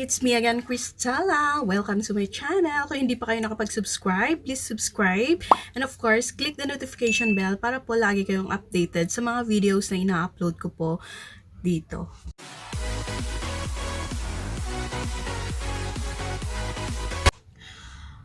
It's me again, kris Talla. Welcome to my channel. Kung hindi pa kayo nakapag-subscribe, please subscribe. And of course, click the notification bell para po lagi kayong updated sa mga videos na ina-upload ko po dito.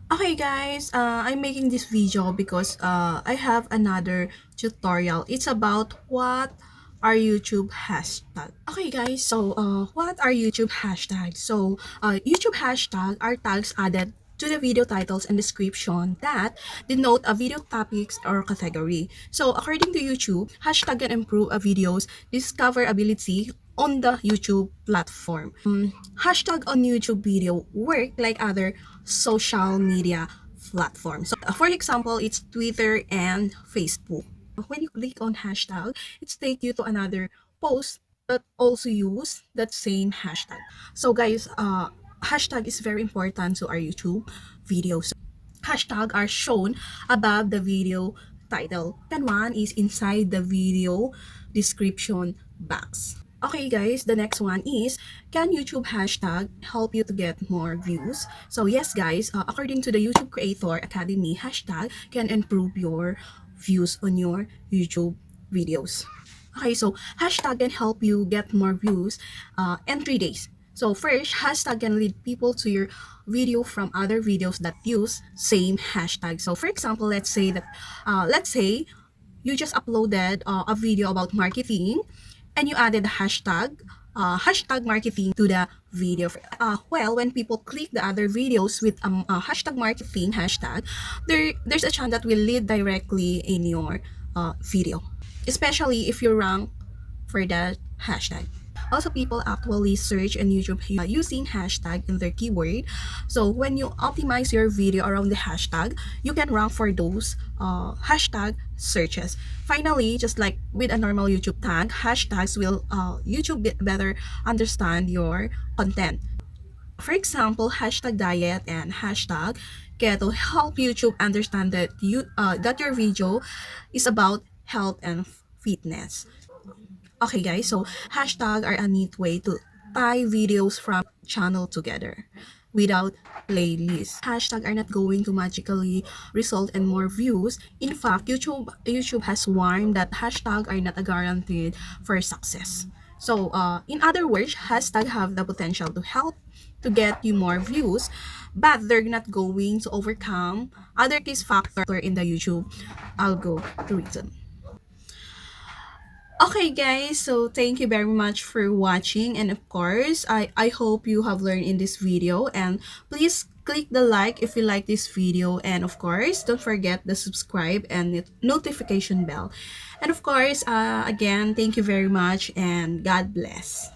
Okay guys, I'm making this video because I have another tutorial. It's about what are YouTube hashtag. Okay guys, so what are YouTube hashtags? So YouTube hashtag are tags added to the video titles and description that denote a video topics or category. So according to YouTube, hashtag can improve a video's discoverability on the YouTube platform. Hashtag on YouTube video work like other social media platforms. So, for example, it's Twitter and Facebook. When you click on hashtag, it's take you to another post that also use that same hashtag. So guys, hashtag is very important to our YouTube videos. Hashtag are shown above the video title. And one is inside the video description box. Okay guys, the next one is, can YouTube hashtag help you to get more views? So yes guys, according to the YouTube Creator Academy, hashtag can improve your views on your YouTube videos. Okay, so hashtag can help you get more views in 3 days. So first, hashtag can lead people to your video from other videos that use same hashtag. So for example, let's say you just uploaded a video about marketing and you added the hashtag marketing to the video. Well, when people click the other videos with hashtag marketing hashtag, there's a chance that will lead directly in your video, especially if you rank for that hashtag. Also, people actually search on YouTube using hashtag in their keyword. So when you optimize your video around the hashtag, you can rank for those hashtag searches. Finally, just like with a normal YouTube tag, hashtags will YouTube better understand your content. For example, hashtag diet and hashtag keto help YouTube understand that that your video is about health and fitness. Okay guys, so hashtag are a neat way to tie videos from channel together without playlist. Hashtag are not going to magically result in more views. In fact, YouTube has warned that hashtag are not a guarantee for success. So in other words, hashtag have the potential to help to get you more views, but they're not going to overcome other key factors in the YouTube algorithm. Okay guys, so thank you very much for watching, and of course I hope you have learned in this video, and please click the like if you like this video, and of course don't forget the subscribe and notification bell. And of course again, thank you very much and God bless.